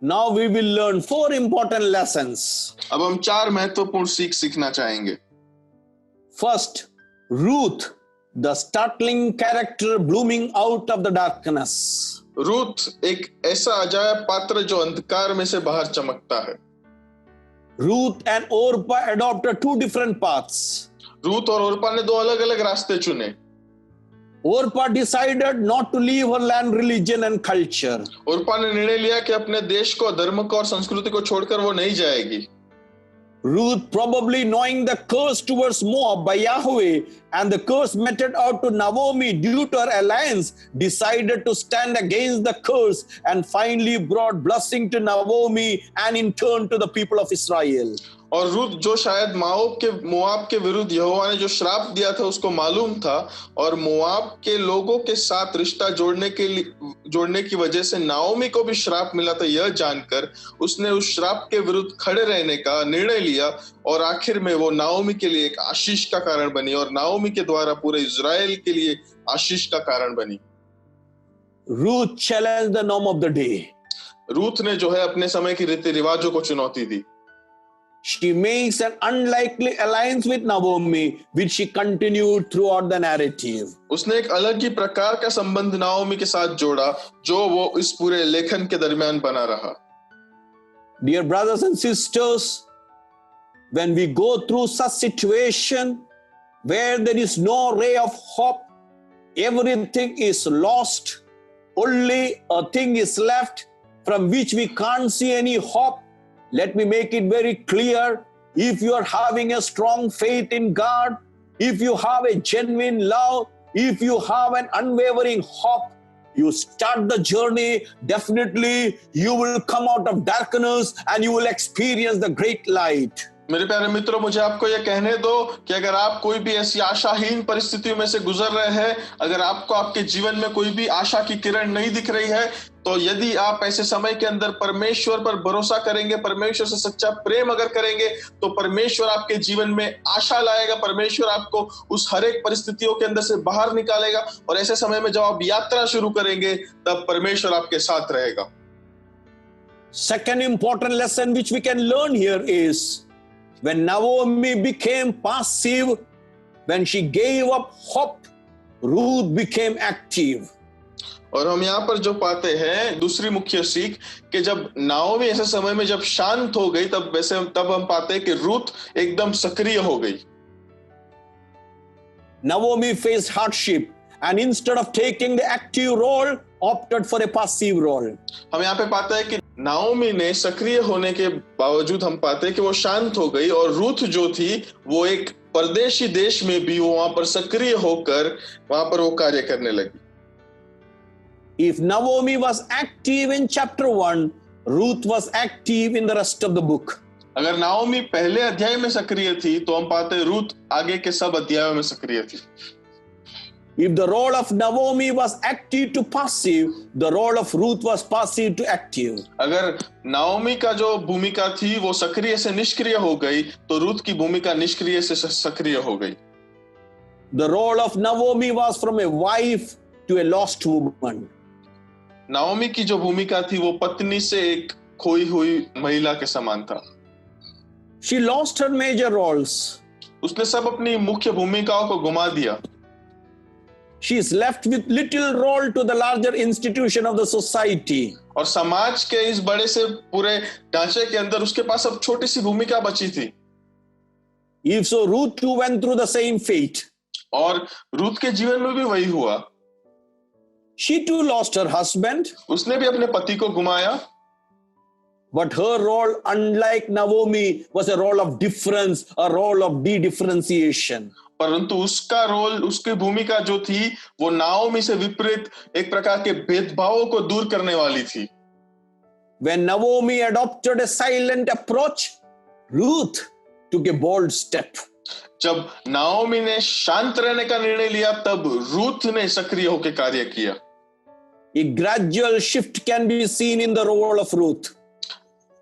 Now we will learn 4 important lessons. अब हम 4 महत्वपूर्ण सीखना चाहेंगे. First, Ruth, the startling character blooming out of the darkness. Ruth एक ऐसा अजायब पात्र जो अंधकार में से बाहर चमकता है. Ruth and Orpah adopted 2 different paths. Ruth और ओरपा ने 2 अलग-अलग रास्ते चुने. Orpah decided not to leave her land, religion and culture. Orpa ने निर्णय लिया कि अपने देश को, धर्म को और संस्कृति को छोड़कर वो नहीं जाएगी. Ruth, probably knowing the curse towards Moab by Yahweh and the curse meted out to Naomi due to her alliance, decided to stand against the curse and finally brought blessing to Naomi and in turn to the people of Israel. और Ruth जो शायद मोआब के विरुद्ध यहोवा ने जो श्राप दिया था उसको मालूम था और मोआब के लोगों के साथ रिश्ता जोड़ने की वजह से नाओमी को भी श्राप मिला था. यह जानकर उसने उस श्राप के विरुद्ध खड़े रहने का निर्णय लिया और आखिर में वो नाओमी के लिए एक आशीष का कारण बनी और नाओमी के द्वारा पूरे इजराइल के लिए आशीष का कारण बनी. Ruth challenged the norm of the day. Ruth ने जो है अपने समय की रीति रिवाजों को चुनौती दी. She makes an unlikely alliance with Naomi, which she continued throughout the narrative. उसने एक अलग ही प्रकार का संबंध नाओमी के साथ जोड़ा जो वो इस पूरे लेखन के दरमियान बना रहा. Dear brothers and sisters, when we go through such situation where there is no ray of hope, everything is lost, only a thing is left from which we can't see any hope. Let me make it very clear. If you are having a strong faith in God, if you have a genuine love, if you have an unwavering hope, you start the journey, definitely you will come out of darkness and you will experience the great light. मेरे प्यारे मित्रों, मुझे आपको यह कहने दो कि अगर आप कोई भी ऐसी आशाहीन परिस्थितियों में से गुजर रहे हैं, अगर आपको आपके जीवन में कोई भी आशा की किरण नहीं दिख रही है, तो यदि आप ऐसे समय के अंदर परमेश्वर पर भरोसा करेंगे, परमेश्वर से सच्चा प्रेम अगर करेंगे, तो परमेश्वर आपके जीवन में आशा लाएगा. परमेश्वर आपको उस हर एक परिस्थितियों के अंदर से बाहर निकालेगा और ऐसे समय में जब आप यात्रा शुरू करेंगे तब परमेश्वर आपके साथ रहेगा. Second important lesson which we can learn here is when Naomi became passive, when she gave up hope, Ruth became active. और हम यहाँ पर जो पाते हैं दूसरी मुख्य सीख कि जब नाओमी ऐसे समय में जब शांत हो गई तब हम पाते हैं कि रूथ एकदम सक्रिय हो गई. Naomi faced hardship and instead of taking the active role, opted for a passive role. हम यहाँ पे पाते हैं कि नाओमी ने सक्रिय होने के बावजूद हम पाते हैं कि वो शांत हो गई और रूथ जो थी वो एक परदेशी देश में भी वो वहां पर सक्रिय होकर वहां पर वो कार्य करने लगी. If Naomi was active in chapter 1, Ruth was active in the rest of the book. अगर नाओमी पहले अध्याय में सक्रिय थी तो हम पाते हैं रूथ आगे के सब अध्यायों में सक्रिय थी. If the role of Naomi was active to passive, the role of Ruth was passive to active. अगर नाओमी का जो भूमिका थी वो सक्रिय से निष्क्रिय हो गई तो रूथ की भूमिका निष्क्रिय से सक्रिय हो गई. The role of Naomi was from a wife to a lost woman. Naomi की जो भूमिका थी वो पत्नी से एक खोई हुई महिला के समान था. She lost her major roles. उसने सब अपनी मुख्य भूमिकाओं को गुमा दिया. She is left with little role to the larger institution of the society. और समाज के इस बड़े से पूरे ढांचे के अंदर उसके पास अब छोटी सी भूमिका बची थी. If so, Ruth too went through the same fate. और रूथ के जीवन में भी वही हुआ. She too lost her husband. उसने भी अपने पति को गुमाया. But her role, unlike Naomi, was a role of difference, a role of de-differentiation. परंतु उसका रोल, उसकी भूमिका जो थी वो नाओमी से विपरीत एक प्रकार के भेदभावों को दूर करने वाली थी. When Naomi adopted a silent approach, Ruth took a bold step. जब नाओमी ने शांत रहने का निर्णय लिया तब रूथ ने सक्रिय होकर कार्य किया. A gradual shift can be seen in the role of Ruth.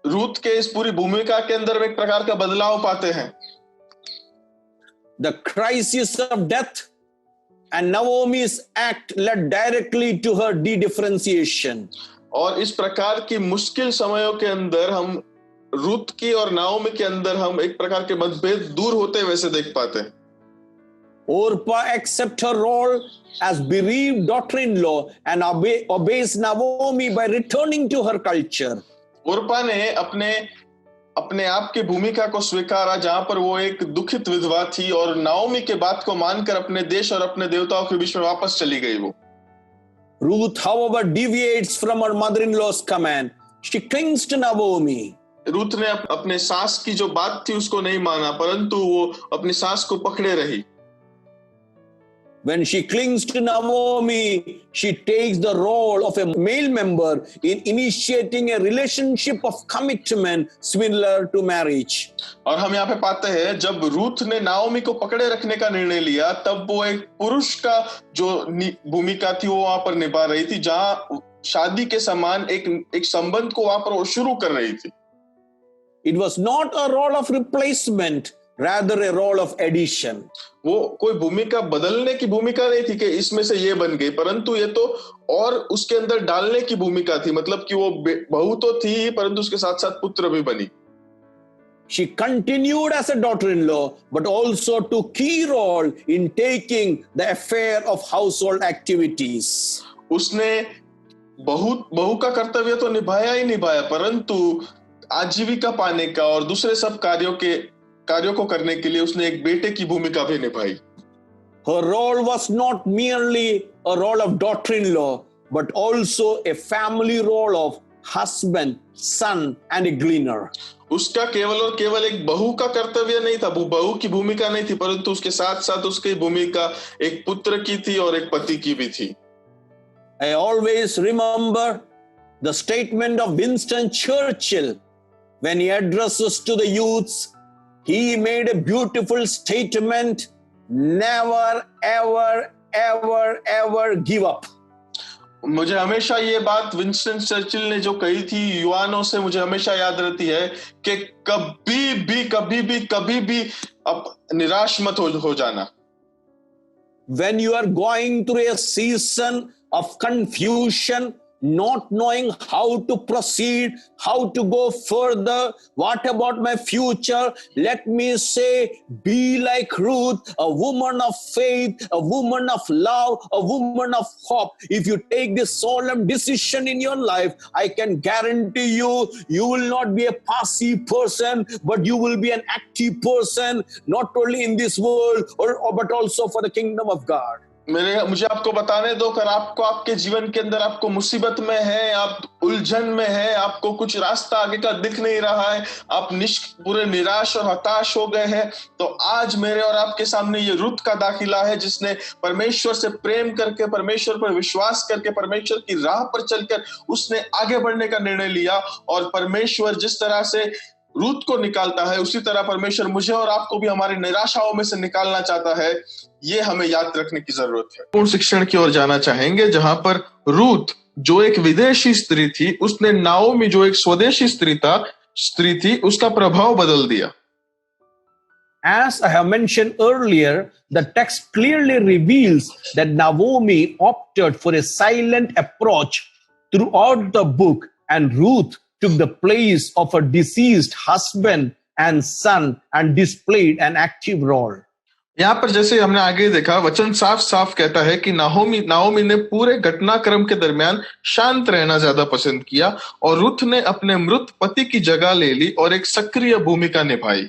Ruth के इस पूरी भूमिका के अंदर एक प्रकार का बदलाव पाते हैं. The crisis of death and Naomi's act led directly to her de-differentiation. और इस प्रकार की मुश्किल समयों के अंदर हम रूत की और नाओमी के अंदर हम एक प्रकार के मतभेद दूर होते वैसे देख पाते हैं। Orpah accepts her role as bereaved daughter-in-law and obeys Naomi by returning to her culture. Orpah ने अपने अपने आप की भूमिका को स्वीकारा, जहां पर वो एक दुखित विधवा थी और नाओमी के बात को मानकर अपने देश और अपने देवताओं के बीच में वापस चली गई। वो Ruth, however, deviates from her mother-in-law's command. She clings to Naomi. Ruth ने अपने सास की जो बात थी उसको नहीं माना, परंतु वो अपनी सास को पकड़े रही। When she clings to Naomi, she takes the role of a male member in initiating a relationship of commitment similar to marriage. और हम यहाँ पे पाते हैं जब रूथ ने नाओमी को पकड़े रखने का निर्णय लिया, तब वो एक पुरुष का जो भूमिका थी वो वहां पर निभा रही थी, जहां शादी के समान एक संबंध को वहां पर वो शुरू कर रही थी। It was not a role of replacement, rather a role of addition. वो कोई भूमिका बदलने की भूमिका नहीं थी कि इसमें से ये बन गई, परंतु ये तो और उसके अंदर डालने की भूमिका थी। मतलब कि वो बहू तो थी, परंतु उसके साथ साथ पुत्र भी बनी। She continued as a daughter-in-law, but also took key role in taking the affair of household activities. उसने बहू का कर्तव्य तो निभाया ही निभाया, परंतु आजीविका पाने का और दूसरे सब कार्यों को करने के लिए उसने एक बेटे की भूमिका भी निभाई। Her role was not merely a role of daughter-in-law, but also a family role of husband, son, and a gleaner. उसका केवल और केवल एक बहू का कर्तव्य नहीं था, बहू की भूमिका नहीं थी, परंतु उसके साथ साथ उसकी भूमिका एक पुत्र की थी और एक पति की भी थी। I always remember the statement of Winston Churchill when he addresses to the youths. He made a beautiful statement: never, ever, ever, ever give up. मुझे हमेशा ये बात विंस्टन चर्चिल ने जो कही थी युवानों से, मुझे हमेशा याद रहती है कि कभी भी अब निराश मत हो जाना। When you are going through a season of confusion, not knowing how to proceed, how to go further, what about my future? Let me say, be like Ruth, a woman of faith, a woman of love, a woman of hope. If you take this solemn decision in your life, I can guarantee you, you will not be a passive person, but you will be an active person, not only in this world, but also for the kingdom of God. मुझे आपको बताने दो, अगर आपको आपके जीवन के अंदर आपको मुसीबत में है, आप उलझन में है, आपको कुछ रास्ता आगे का दिख नहीं रहा है, आप पूरे निराश और हताश हो गए हैं, तो आज मेरे और आपके सामने ये रुत का दाखिला है, जिसने परमेश्वर से प्रेम करके, परमेश्वर पर विश्वास करके, परमेश्वर की राह पर चलकर उसने आगे बढ़ने का निर्णय लिया। और परमेश्वर जिस तरह से रूत को निकालता है, उसी तरह परमेश्वर मुझे और आपको भी हमारी निराशाओं में से निकालना चाहता है। ये हमें याद रखने की जरूरत है। पूर्ण शिक्षण की ओर जाना चाहेंगे, जहां पर रूत जो एक विदेशी स्त्री थी, उसने नाओमी जो एक स्वदेशी स्त्री थी, उसका प्रभाव बदल दिया। As I have mentioned earlier, the text clearly reveals that Naomi opted for a silent approach throughout the book, and Ruth took the place of her deceased husband and son and displayed an active role. यहाँ पर जैसे हमने आगे देखा, वचन साफ साफ कहता है कि नाओमी ने पूरे घटनाक्रम के दरमियान शांत रहना ज्यादा पसंद किया और रुथ ने अपने मृत पति की जगह ले ली और एक सक्रिय भूमिका निभाई।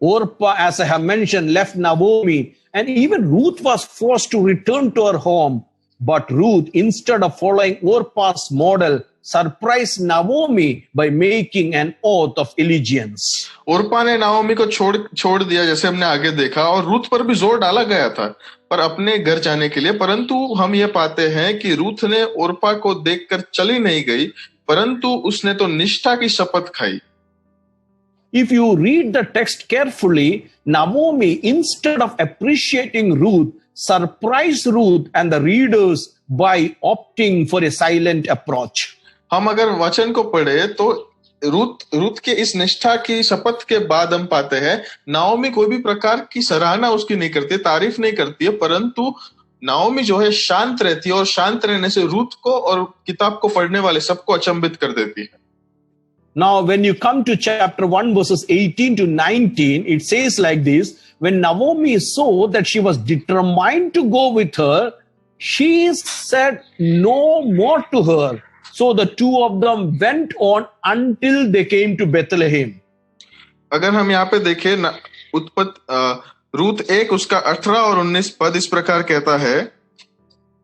Orpah, as I have mentioned, left Naomi, and even Ruth was forced to return to her home. But Ruth, instead of following Orpah's model, surprised Naomi by making an oath of allegiance. Orpah ने Naomi को छोड़ दिया, जैसे हमने आगे देखा, और Ruth पर भी जोर डाला गया था पर अपने घर जाने के लिए, परंतु हम ये पाते हैं कि रूथ ने ओर्पा को देखकर चली नहीं गई, परंतु उसने तो निष्ठा की शपथ खाई। If you read the text carefully, Naomi, instead of appreciating Ruth, surprised Ruth and the readers by opting for a silent approach. हम अगर वचन को पढ़े तो रूथ के इस निष्ठा की शपथ के बाद हम पाते हैं नाओमी कोई भी प्रकार की सराहना उसकी नहीं करती, तारीफ नहीं करती है, परंतु नाओमी जो है शांत रहती है और शांत रहने से रूथ को और किताब को पढ़ने वाले सबको अचंभित कर देती है। Now, when you come to chapter 1, verses 18 to 19, it says like this: when Naomi saw that she was determined to go with her, she said no more to her. So the two of them went on until they came to Bethlehem. अगर हम यहाँ पे देखें Ruth 1 उसका 18 और 19 पद इस प्रकार कहता है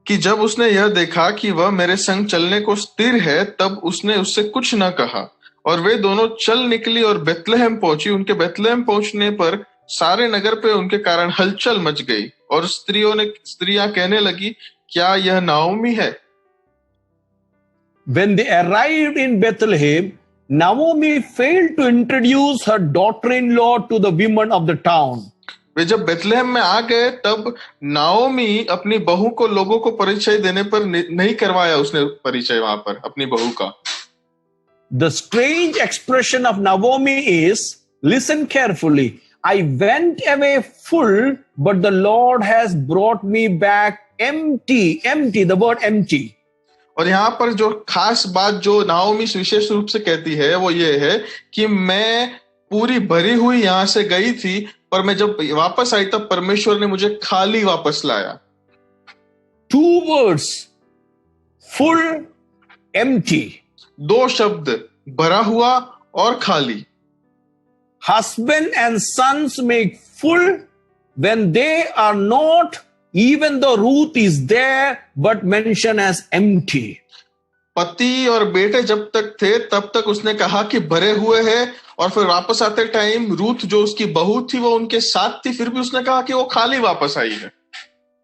कि जब उसने यह देखा कि वह मेरे संग चलने को स्थिर है, तब उसने उससे कुछ न कहा और वे दोनों चल निकली और बेथलेहम पहुंची। उनके बेथलेहम पहुंचने पर सारे नगर पे उनके कारण हलचल मच गई और स्त्रियां कहने लगी, क्या यह नाओमी है? When they arrived in Bethlehem, Naomi failed to introduce her daughter-in-law to the women of the town. वे जब बेथलेहम में आ गए तब नाओमी अपनी बहू को लोगों को परिचय देने पर नहीं करवाया उसने परिचय वहां पर अपनी बहू का। The strange expression of Naomi is, listen carefully, I went away full, but the Lord has brought me back empty. Empty, the word empty. और यहाँ पर जो खास बात जो नाओमी विशेष रूप से कहती है वो ये है कि मैं पूरी भरी हुई यहाँ से गई थी, पर मैं जब वापस आई तब परमेश्वर ने मुझे खाली वापस लाया। Two words, full, empty. 2 शब्द, भरा हुआ और खाली। Husband and sons make full when they are not, even though Ruth is there, but mentioned as empty. पति और बेटे जब तक थे तब तक उसने कहा कि भरे हुए हैं, और फिर वापस आते टाइम रूथ जो उसकी बहू थी वो उनके साथ थी, फिर भी उसने कहा कि वो खाली वापस आई है।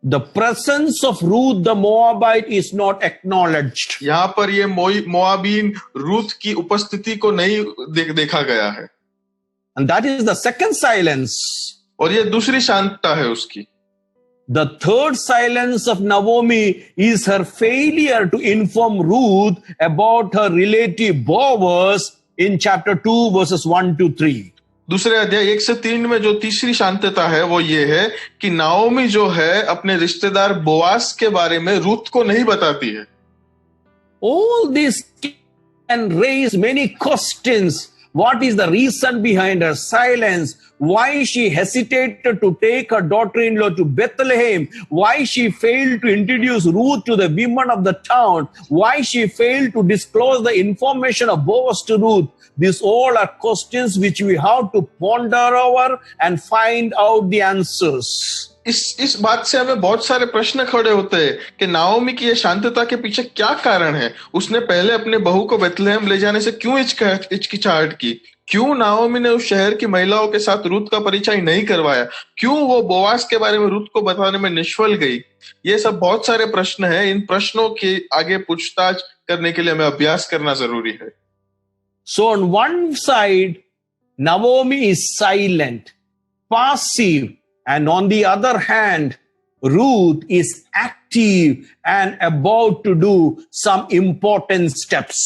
The presence of Ruth the Moabite is not acknowledged. यहाँ पर ये मोआबीन रूथ की उपस्थिति को नहीं देखा गया है। And that is the second silence. और ये दूसरी शांतता है उसकी। The third silence of Naomi is her failure to inform Ruth about her relative Boaz in chapter 2 verses 1 to 3. दूसरे अध्याय 1 से 3 में जो तीसरी शांतता है वो ये है कि नाओमी जो है अपने रिश्तेदार बोआस के बारे में रूथ को नहीं बताती है। All this can raise many questions. What is the reason behind her silence? Why she hesitated to take her daughter-in-law to Bethlehem? Why she failed to introduce Ruth to the women of the town? Why she failed to disclose the information of Boaz to Ruth? These all are questions which we have to ponder over and find out the answers. इस बात से हमें बहुत सारे प्रश्न खड़े होते हैं कि नाओमी की ये शांतता के पीछे क्या कारण है। उसने पहले अपने बहू को बेथलेहम ले जाने से क्यों हिचकिचाहट की? क्यों नाओमी ने उस शहर की महिलाओं के साथ रूथ का परिचय नहीं करवाया? क्यों वो बोआस के बारे में रूथ को बताने में निष्फल गई? ये सब बहुत सारे प्रश्न हैं। इन प्रश्नों के आगे पूछताछ करने के लिए हमें अभ्यास करना जरूरी है। So on one side, Naomi is silent, passive, and on the other hand, Ruth is active and about to do some important steps.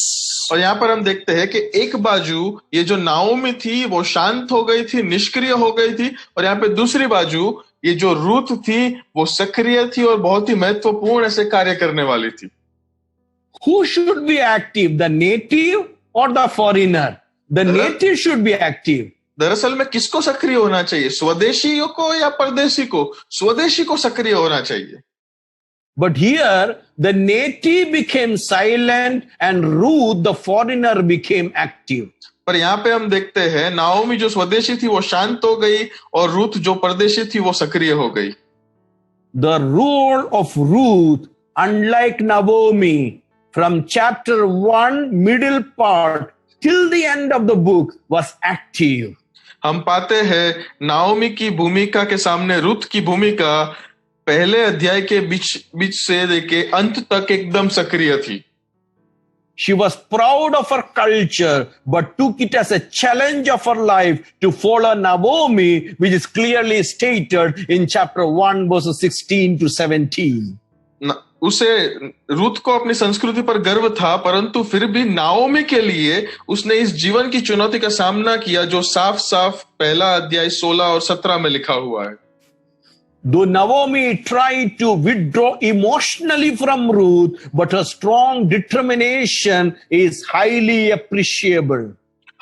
और यहाँ पर हम देखते हैं कि एक बाजू ये जो नाओमी थी वो शांत हो गई थी, निष्क्रिय हो गई थी, और यहाँ पे दूसरी बाजू ये जो रूथ थी वो सक्रिय थी और बहुत ही महत्वपूर्ण ऐसे कार्य करने वाली थी। Who should be active, the native or the foreigner? The native should be active. दरअसल में किसको सक्रिय होना चाहिए, स्वदेशियों को या परदेशी को? स्वदेशी को सक्रिय होना चाहिए। But here the native became silent and Ruth the foreigner became active. पर यहाँ पे हम देखते हैं नाओमी जो स्वदेशी थी वो शांत हो गई और रूथ जो परदेशी थी वो सक्रिय हो गई। The role of Ruth, unlike Naomi, from chapter 1 middle part till the end of the book was active. हम पाते हैं नाओमी की भूमिका के सामने रूथ की भूमिका पहले अध्याय के बीच से लेके अंत तक एकदम सक्रिय थी। She was proud of her culture, but took it as a challenge of her life to follow Naomi, which is clearly stated in chapter 1 verses 16 to 17. उसे रूथ को अपनी संस्कृति पर गर्व था, परंतु फिर भी नाओमी के लिए उसने इस जीवन की चुनौती का सामना किया जो साफ साफ पहला अध्याय 16 और 17 में लिखा हुआ है। Though Naomi tried to withdraw emotionally from Ruth, but her strong determination is highly appreciable.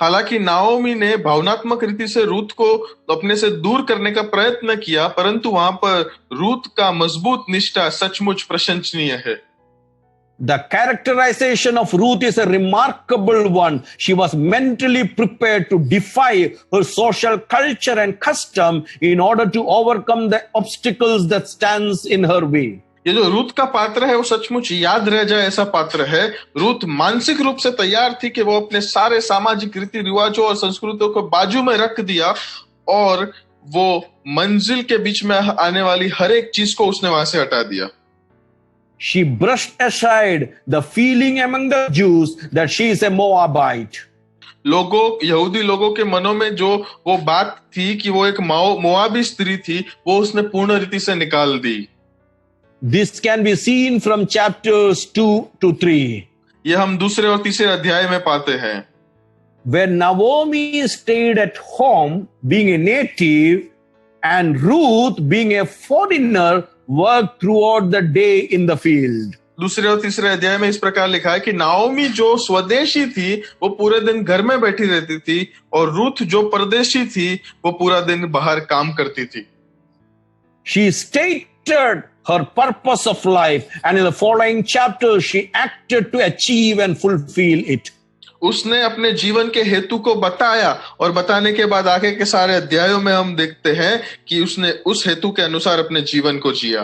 हालांकि नाओमी ने भावनात्मक रीति से रूथ को अपने से दूर करने का प्रयत्न किया, परंतु वहां पर रूथ का मजबूत निष्ठा सचमुच प्रशंसनीय है। The characterization of Ruth is a remarkable one. She was mentally prepared to defy her social culture and custom in order to overcome the obstacles that stands in her way. ये जो Ruth का पात्र है वो सचमुच याद रह जाए ऐसा पात्र है। रूथ मानसिक रूप से तैयार थी कि वो अपने सारे सामाजिक रीति रिवाजों और संस्कृतियों को बाजू में रख दिया और वो मंजिल के बीच में आने वाली हर एक चीज को उसने वहां से हटा दिया। She brushed aside the feeling among the Jews that she is a Moabite. यहूदी लोगों के मनों में जो वो बात थी कि वो एक मोआबी स्त्री थी, वो उसने पूर्ण रीति से निकाल दी। This can be seen from chapters 2 to 3. ये हम दूसरे और तीसरे अध्याय में पाते हैं। Where Naomi stayed at home, being a native, and Ruth, being a foreigner, worked throughout the day in the field. दूसरे और तीसरे अध्याय में इस प्रकार लिखा है कि नाओमी जो स्वदेशी थी वो पूरे दिन घर में बैठी रहती थी और रूथ जो परदेशी थी वो पूरा दिन बाहर काम करती थी। She stated her purpose of life, and in the following chapters she acted to achieve and fulfill it. उसने अपने जीवन के हेतु को बताया और बताने के बाद आगे के सारे अध्यायों में हम देखते हैं कि उसने उस हेतु के अनुसार अपने जीवन को जिया।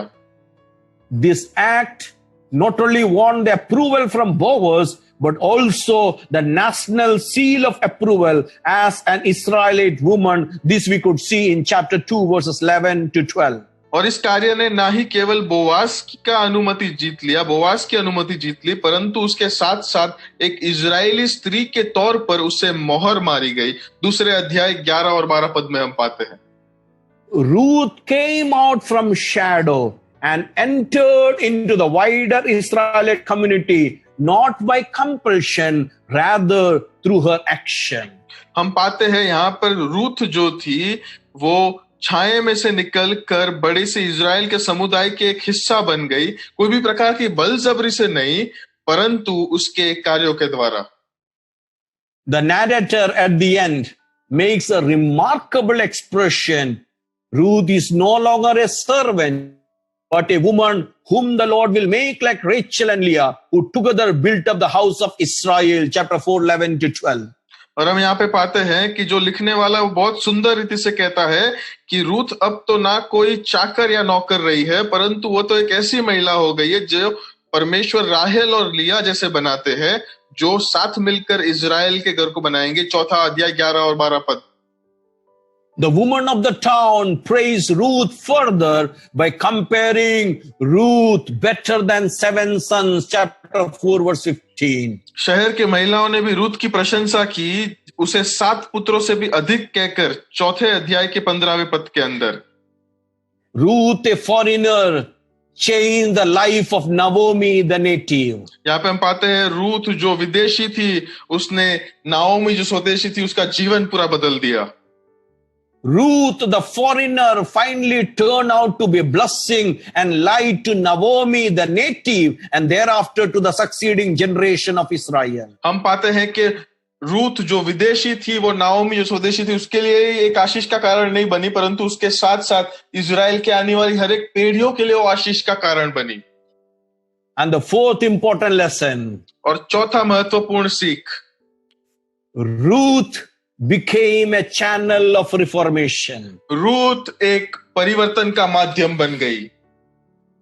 This act not only won the approval from Boaz, but also the national seal of approval as an Israelite woman. This we could see in chapter 2 verses 11 to 12. और इस कार्य ने ना ही केवल बोवास की अनुमति जीत ली, परंतु उसके साथ साथ एक इजरायली स्त्री के तौर पर उसे मोहर मारी गई। दूसरे अध्याय 11 और 12 पद में हम पाते हैं। Ruth came out from shadow and entered into the wider Israelite community, not by compulsion, rather through her action. हम पाते हैं यहाँ पर रूथ जो थी वो छाये में से निकल कर बड़े से इजराइल के समुदाय के एक हिस्सा बन गई, कोई भी प्रकार की बलजबरी से नहीं, परंतु उसके कार्यों के द्वारा। The narrator at the end makes a remarkable expression. Ruth is no longer a servant, but a woman whom the Lord will make like Rachel and Leah, who together built up the house of Israel, chapter 4, 11 to 12. और हम यहाँ पे पाते हैं कि जो लिखने वाला वो बहुत सुंदर रीति से कहता है कि रूथ अब तो ना कोई चाकर या नौकर रही है, परंतु वो तो एक ऐसी महिला हो गई है जो परमेश्वर राहेल और लिया जैसे बनाते हैं, जो साथ मिलकर इजराइल के घर को बनाएंगे। चौथा अध्याय 11 और 12 पद। The woman of the town praised Ruth further by comparing Ruth better than 7 sons, chapter 4, verse 15. शहर के महिलाओं ने भी रूथ की प्रशंसा की, उसे 7 पुत्रों से भी अधिक कहकर, चौथे अध्याय के 15वें पद के अंदर। Ruth, a foreigner, changed the life of Naomi, the native. यहाँ पे हम पाते हैं रूथ जो विदेशी थी, उसने नाओमी जो स्वदेशी थी उसका जीवन पूरा बदल दिया। Ruth, the foreigner, finally turned out to be a blessing and light to Naomi, the native, and thereafter to the succeeding generation of Israel. हम पाते हैं कि रूथ जो विदेशी थी, वो नाओमी जो स्वदेशी थी, उसके लिए एक आशीष का कारण नहीं बनी, परंतु उसके साथ साथ इजराइल के आने वाली हर एक पीढ़ियों के लिए वो आशीष का कारण बनी। And the fourth important lesson. और चौथा महत्वपूर्ण सीख, Ruth became a channel of reformation. Ruth एक परिवर्तन का माध्यम बन गई।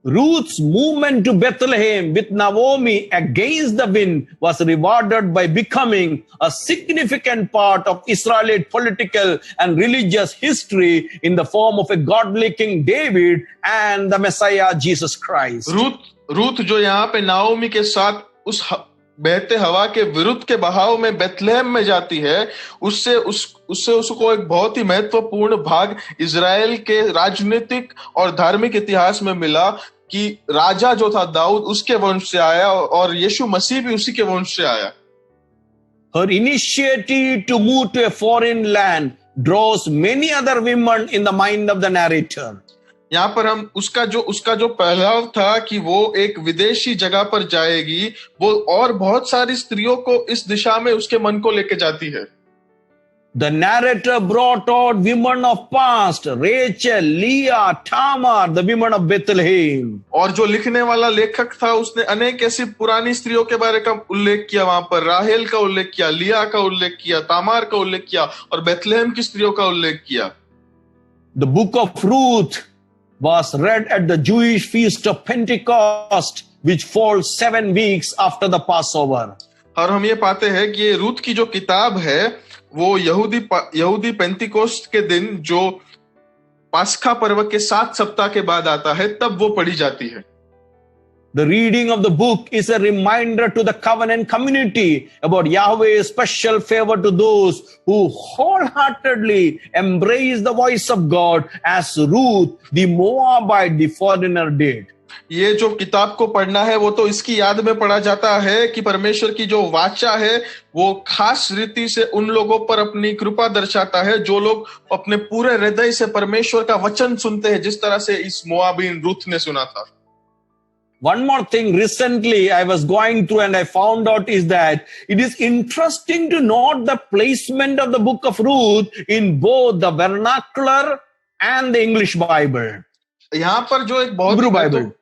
Ruth's movement to Bethlehem with Naomi against the wind was rewarded by becoming a significant part of Israelite political and religious history in the form of a godly King David and the Messiah Jesus Christ. Ruth जो यहाँ पे Naomi के साथ उस बहते हवा के विरुद्ध के बहाव में बेथलेहम में जाती है, उससे उसको एक बहुत ही महत्वपूर्ण भाग इजराइल के राजनीतिक और धार्मिक इतिहास में मिला कि राजा जो था दाऊद उसके वंश से आया और यीशु मसीह भी उसी के वंश से आया। Her initiative to move to a foreign land draws many other women in the mind of the narrator. यहाँ पर हम उसका जो पहलाव था कि वो एक विदेशी जगह पर जाएगी, वो और बहुत सारी स्त्रियों को इस दिशा में उसके मन को लेके जाती है। The narrator brought out women of past, Rachel, Leah, Tamar, the women of Bethlehem. और जो लिखने वाला लेखक था उसने अनेक ऐसी पुरानी स्त्रियों के बारे का उल्लेख किया, वहां पर राहेल का उल्लेख किया, लिया का उल्लेख किया, तामार का उल्लेख किया और बेथलेहम की स्त्रियों का उल्लेख किया। The book of Ruth was read at the Jewish feast of Pentecost, which falls 7 weeks after the Passover. और हम ये पाते हैं कि ये रूत की जो किताब है वो यहूदी पेंतिकोस्ट के दिन जो पास्का पर्व के 7 सप्ताह के बाद आता है, तब वो पढ़ी जाती है। The reading of the book is a reminder to the covenant community about Yahweh's special favor to those who wholeheartedly embrace the voice of God, as Ruth, the Moabite, the foreigner, did. ये जो किताब को पढ़ना है वो तो इसकी याद में पढ़ा जाता है कि परमेश्वर की जो वाचा है वो खास रीति से उन लोगों पर अपनी कृपा दर्शाता है जो लोग अपने पूरे हृदय से परमेश्वर का वचन सुनते हैं, जिस तरह से इस मोआबीन रूथ ने सुना था। One more thing recently I was going through and I found out is that it is interesting to note the placement of the book of Ruth in both the vernacular and the English Bible. यहाँ पर जो एक बहुत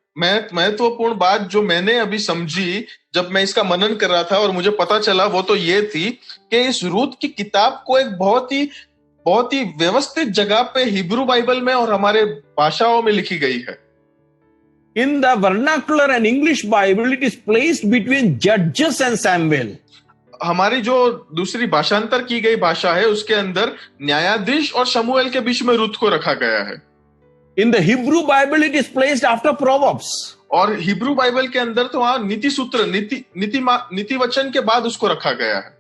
महत्वपूर्ण बात जो मैंने अभी समझी जब मैं इसका मनन कर रहा था और मुझे पता चला, वो तो ये थी कि इस रूथ की किताब को एक बहुत ही व्यवस्थित जगह पे हिब्रू बाइबल में और हमारे भाषाओं में लिखी गई है। In the vernacular and English Bible, it is placed between Judges and Samuel. हमारी जो दूसरी भाषांतर की गई भाषा है उसके अंदर न्यायाधीश और शमूएल के बीच में रूथ को रखा गया है। In the Hebrew Bible, it is placed after Proverbs. और हिब्रू बाइबल के अंदर तो वहां नीति सूत्र नीति वचन के बाद उसको रखा गया है।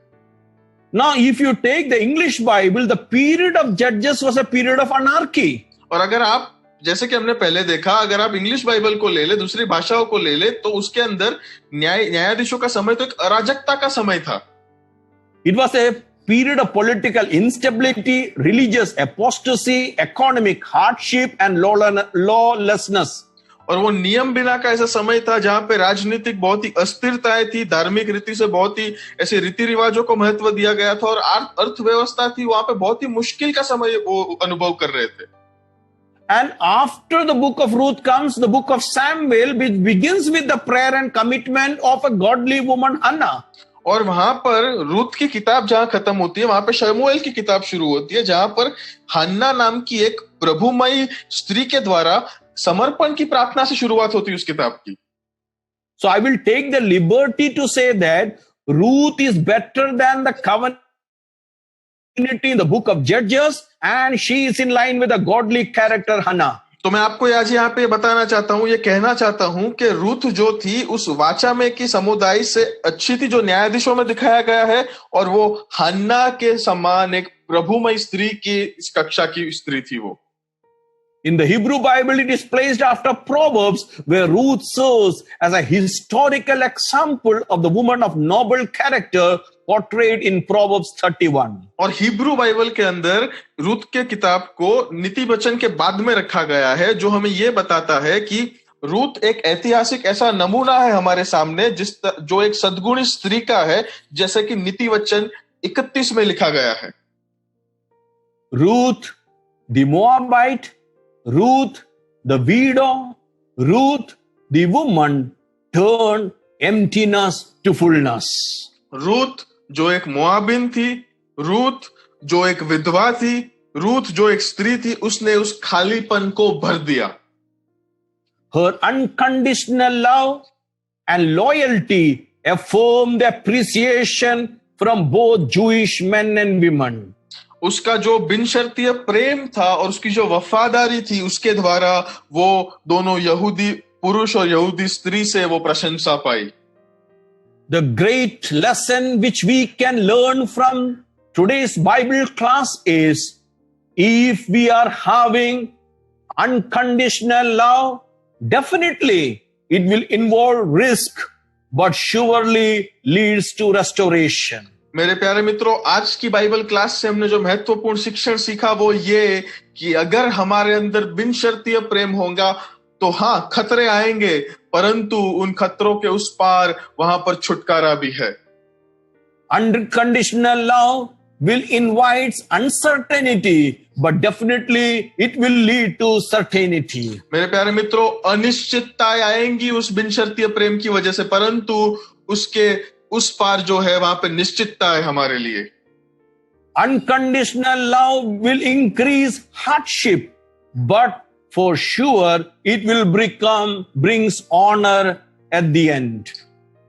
Now, if you take the English Bible, the period of Judges was a period of anarchy. और अगर आप, जैसे कि हमने पहले देखा, अगर आप इंग्लिश बाइबल को ले ले, दूसरी भाषाओं को ले ले, तो उसके अंदर न्यायाधीशों का समय तो एक अराजकता का समय था। It was a period of political instability, religious apostasy, economic hardship and lawlessness. और वो नियम बिना का ऐसा समय था जहां पे राजनीतिक बहुत ही अस्थिरताएं थी, धार्मिक रीति से बहुत ही ऐसे रीति रिवाजों को महत्व दिया गया था और अर्थव्यवस्था थी, वहां पे बहुत ही मुश्किल का समय वो अनुभव कर रहे थे। And after the book of Ruth comes the book of Samuel, which begins with the prayer and commitment of a godly woman, Hannah. और वहां पर रूथ की किताब जहां खत्म होती है, वहां पर शमूएल की किताब शुरू होती है, जहां पर हन्ना नाम की एक प्रभुमयी स्त्री के द्वारा समर्पण की प्रार्थना से शुरुआत होती है उस किताब की। So I will take the liberty to say that Ruth is better than the covenant in the book of Judges, and she is in line with the godly character Hannah. तो मैं आपको आज यहाँ पे बताना चाहता हूँ, ये कहना चाहता हूँ कि रूथ जो थी उस वाचा में की समुदाय से अच्छी थी जो न्यायाधीशों में दिखाया गया है, और वो हन्ना के समान एक प्रभुमय स्त्री की इस कक्षा की स्त्री थी वो। In the Hebrew Bible, it is placed after Proverbs, where Ruth serves as a historical example of the woman of noble character portrayed in Proverbs 31. और हिब्रू बाइबल के अंदर रूथ के किताब को नीति वचन के बाद में रखा गया है, जो हमें ये बताता है कि रूथ एक ऐतिहासिक ऐसा नमूना है हमारे सामने जो एक सद्गुणी स्त्री का है, जैसे कि नीति वचन 31 में लिखा गया है। Ruth, the Moabite, Ruth, the widow, Ruth, the woman, turned emptiness to fullness. Ruth जो एक मोआबिन थी, रूथ जो एक विधवा थी, रूथ जो एक स्त्री थी, उसने उस खालीपन को भर दिया। Her unconditional love and loyalty affirmed the appreciation from both Jewish men and women. उसका जो बिनशर्तीय प्रेम था और उसकी जो वफादारी थी, उसके द्वारा वो दोनों यहूदी पुरुष और यहूदी स्त्री से वो प्रशंसा पाई। The great lesson which we can learn from today's Bible class is, if we are having unconditional love, definitely it will involve risk, but surely leads to restoration. मेरे प्यारे मित्रों, आज की बाइबल क्लास से हमने जो महत्वपूर्ण शिक्षण सीखा वो ये कि अगर हमारे अंदर बिन शर्तीय प्रेम होगा तो हाँ, खतरे आएंगे, परंतु उन खतरों के उस पार वहां पर छुटकारा भी है। Unconditional love will invite uncertainty, but definitely it will lead to certainty. मेरे प्यारे मित्रों, अनिश्चितताएं आएंगी उस बिन शर्तीय प्रेम की वजह से, परंतु उसके उस पार जो है वहां पे निश्चितता है हमारे लिए। Unconditional love will increase hardship, but for sure it will brings honor at the end.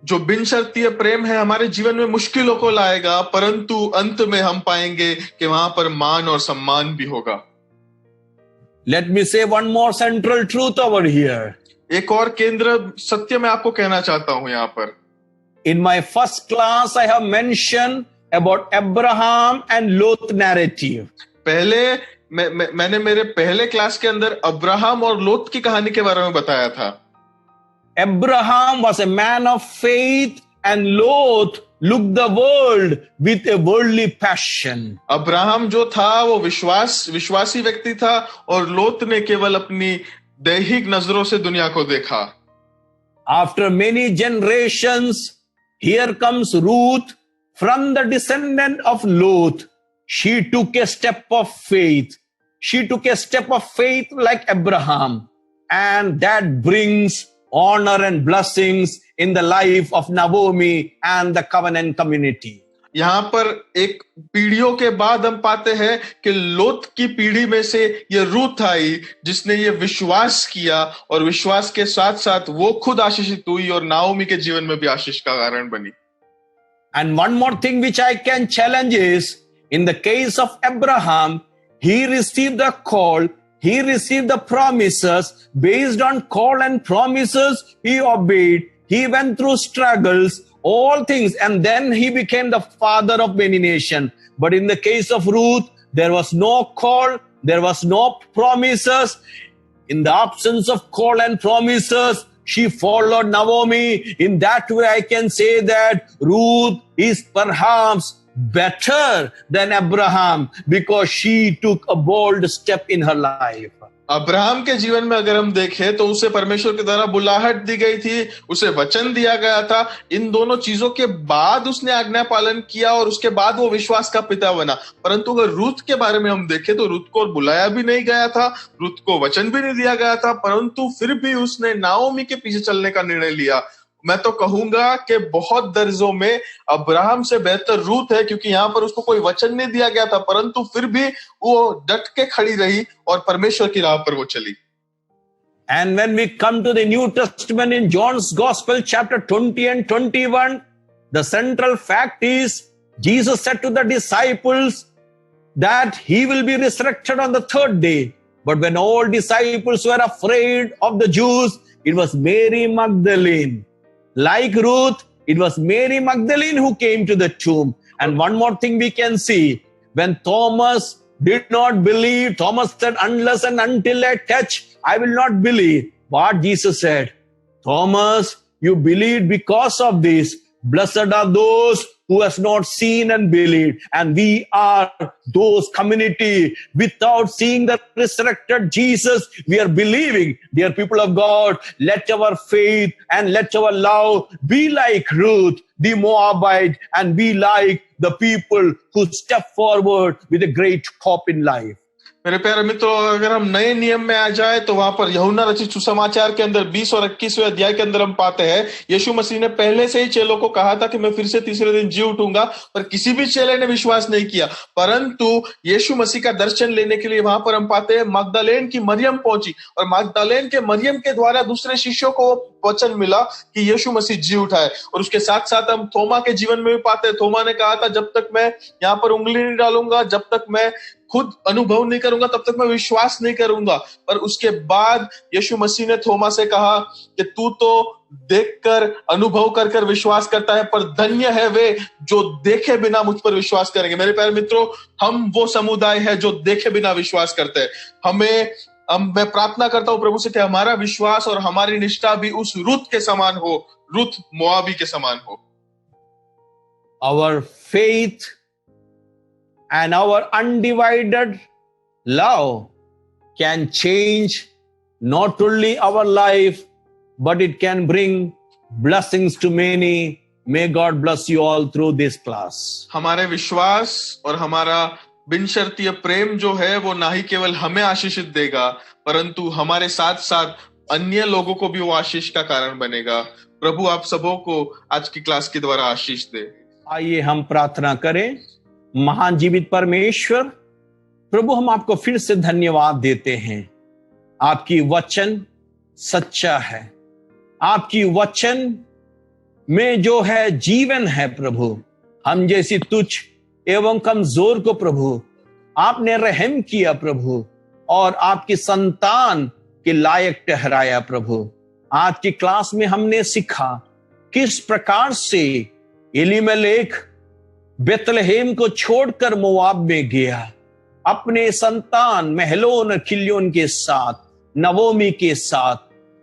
जो बिन शर्तीय प्रेम है हमारे जीवन में मुश्किलों को लाएगा, परंतु अंत में हम पाएंगे कि वहां पर मान और सम्मान भी होगा। Let me say one more central truth over here. एक और केंद्र सत्य मैं आपको कहना चाहता हूं यहाँ पर। In my first class, I have mentioned about Abraham and Lot narrative. पहले मैंने मेरे पहले क्लास के अंदर अब्राहम और लोत की कहानी के बारे में बताया था। Abraham was a man of faith and Lot looked the world with a worldly passion. Abraham जो था वो विश्वासी व्यक्ति था और लोत ने केवल अपनी दैहिक नजरों से दुनिया को देखा। After many generations, here comes Ruth from the descendant of Lot. She took a step of faith. She took a step of faith like Abraham, and that brings honor and blessings in the life of Naomi and the covenant community. यहाँ पर एक पीढ़ियों के बाद हम पाते हैं कि लोत की पीढ़ी में से ये रूथ आई जिसने ये विश्वास किया और विश्वास के साथ साथ वो खुद आशीषित हुई और नाओमी के जीवन में भी आशीष का कारण बनी। And one more thing which I can challenge is, in the case of Abraham, he received the call, he received the promises. Based on call and promises, he obeyed. He went through struggles, all things, and then he became the father of many nations. But in the case of Ruth, there was no call, there was no promises. In the absence of call and promises, she followed Naomi. In that way, I can say that Ruth is perhaps better than Abraham because she took a bold step in her life. Abraham के जीवन में अगर हम देखें तो उसे परमेश्वर के द्वारा बुलाहट दी गई थी, उसे वचन दिया गया था। इन दोनों चीजों के बाद उसने आज्ञा पालन किया और उसके बाद वो विश्वास का पिता बना। परंतु अगर रूथ के बारे में हम देखें तो रूथ को बुलाया भी नहीं गया था, रूथ को वचन भी नहीं दिया गया था, परंतु फिर भी उसने नाओमी के पीछे चलने का निर्णय लिया। मैं तो कहूंगा कि बहुत दर्जों में अब्राहम से बेहतर रूथ है, क्योंकि यहाँ पर उसको कोई वचन नहीं दिया गया था, परंतु फिर भी वो डट के खड़ी रही और परमेश्वर की राह पर वो चली। And when we come to the New Testament in John's Gospel, chapter 20 and 21, the central fact is Jesus said to the disciples that he will be resurrected on the third day. But when all disciples were afraid of the Jews, it was Mary Magdalene. Like Ruth, it was Mary Magdalene who came to the tomb. And one more thing we can see, when Thomas did not believe, Thomas said, unless and until I touch, I will not believe. What Jesus said, Thomas, you believed because of this. Blessed are those who has not seen and believed. And we are those community without seeing the resurrected Jesus. We are believing. Dear people of God, let our faith and let our love be like Ruth, the Moabite, and be like the people who step forward with a great hope in life. मेरे प्यारे मित्रों, अगर हम नए नियम में आ जाए तो वहां पर यूहन्ना रचित सुसमाचार के अंदर 20 और 21वें अध्याय के अंदर हम पाते हैं यीशु मसीह ने पहले से ही चेलों को कहा था कि मैं फिर से तीसरे दिन जी उठूंगा, पर किसी भी चेले ने विश्वास नहीं किया। परंतु यीशु मसीह का दर्शन लेने के लिए वहां पर हम पाते हैं मगदलेन की मरियम पहुंची और मगदलेन के मरियम के द्वारा दूसरे शिष्यों को वचन मिला कि यीशु मसीह जी उठा है। और उसके साथ साथ हम थोमा के जीवन में भी पाते हैं, थोमा ने कहा था जब तक मैं यहाँ पर उंगली नहीं डालूंगा, जब तक मैं खुद अनुभव नहीं करूंगा, तब तक मैं विश्वास नहीं करूंगा। पर उसके बाद यीशु मसीह ने थोमा से कहा कि तू तो देखकर अनुभव कर कर विश्वास करता है, पर धन्य है वे जो देखे बिना मुझ पर विश्वास करेंगे। मेरे प्यारे मित्रों, हम वो समुदाय है जो देखे बिना विश्वास करते हैं। मैं प्रार्थना करता हूं प्रभु से कि हमारा विश्वास और हमारी निष्ठा भी उस रुत के समान हो, रुत मोआबी के समान हो। our faith and our undivided love can change not only our life, but it can bring blessings to many. May God bless you all through this class. हमारे विश्वास और हमारा बिनशर्तीय प्रेम जो है वो ना ही केवल हमें आशीषित देगा, परंतु हमारे साथ साथ अन्य लोगों को भी वो आशीष का कारण बनेगा। प्रभु आप सबों को आज की क्लास के द्वारा आशीष दे। आइए हम प्रार्थना करें। महान जीवित परमेश्वर, प्रभु हम आपको फिर से धन्यवाद देते हैं। आपकी वचन सच्चा है, आपकी वचन में जो है जीवन है। प्रभु हम जैसी तुच्छ एवं कमजोर को प्रभु आपने रहम किया प्रभु, और आपकी संतान के लायक ठहराया प्रभु। आज की क्लास में हमने सीखा किस प्रकार से एलीमेलेक बेतलहेम को छोड़कर मोआब में गया, अपने संतान महलोन और किल्योन के साथ, नवोमी के साथ,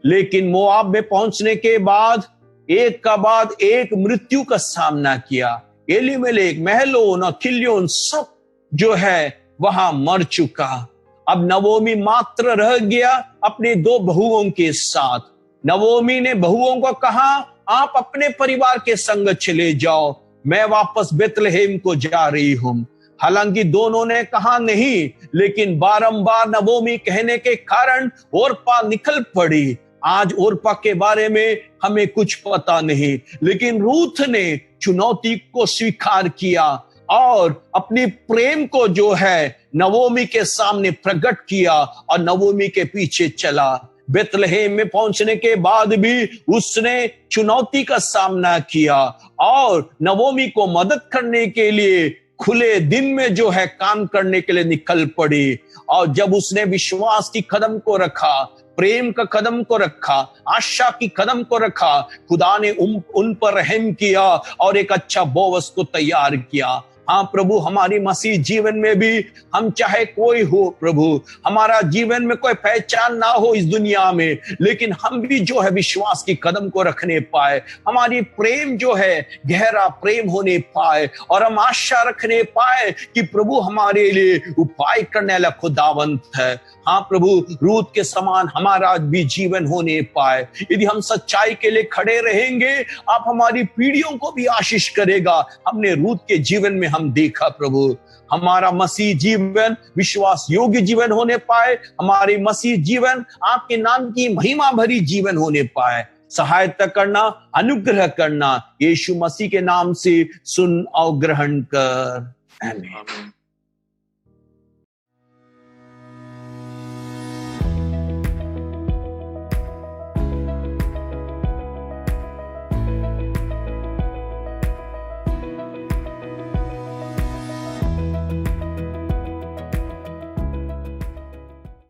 लेकिन मोआब में पहुंचने के बाद एक का बाद एक मृत्यु का सामना किया। एलीमेलेक, महलोन और किल्योन सब जो है वहां मर चुका। अब नवोमी मात्र रह गया अपने 2 बहुओं के साथ। नवोमी ने बहुओं को कहा, आप अपने परिवार के संग चले जाओ, मैं वापस बेतलहेम को जा रही हूं। हालांकि दोनों ने कहा नहीं, लेकिन बारंबार नवोमी कहने के कारण ओरपा निकल पड़ी। आज ओरपा के बारे में हमें कुछ पता नहीं, लेकिन रूथ ने चुनौती को स्वीकार किया और अपनी प्रेम को जो है नवोमी के सामने प्रकट किया और नवोमी के पीछे चला। बेतलहेम में पहुंचने के बाद भी उसने चुनौती का सामना किया और नवोमी को मदद करने के लिए खुले दिन में जो है काम करने के लिए निकल पड़ी। और जब उसने विश्वास की कदम को रखा, प्रेम का कदम को रखा, आशा की कदम को रखा, खुदा ने उन पर रहम किया और एक अच्छा बोवस को तैयार किया। हाँ प्रभु, हमारी मसीह जीवन में भी हम चाहे कोई हो प्रभु, हमारा जीवन में कोई पहचान ना हो इस दुनिया में, लेकिन हम भी जो है विश्वास की कदम को रखने पाए, हमारी प्रेम जो है गहरा प्रेम होने पाए और हम आशा रखने पाए कि प्रभु हमारे लिए उपाय करने वाला खुदावंत है। हाँ प्रभु, रूत के समान हमारा भी जीवन होने पाए। यदि हम सच्चाई के लिए खड़े रहेंगे, आप हमारी पीढ़ियों को भी आशीष करेगा। हमने रूत के जीवन में हम देखा प्रभु, हमारा मसीह जीवन विश्वास योग्य जीवन होने पाए, हमारी मसीह जीवन आपके नाम की महिमा भरी जीवन होने पाए। सहायता करना, अनुग्रह करना, यीशु मसीह के नाम से सुन और ग्रहण कर। आमीन।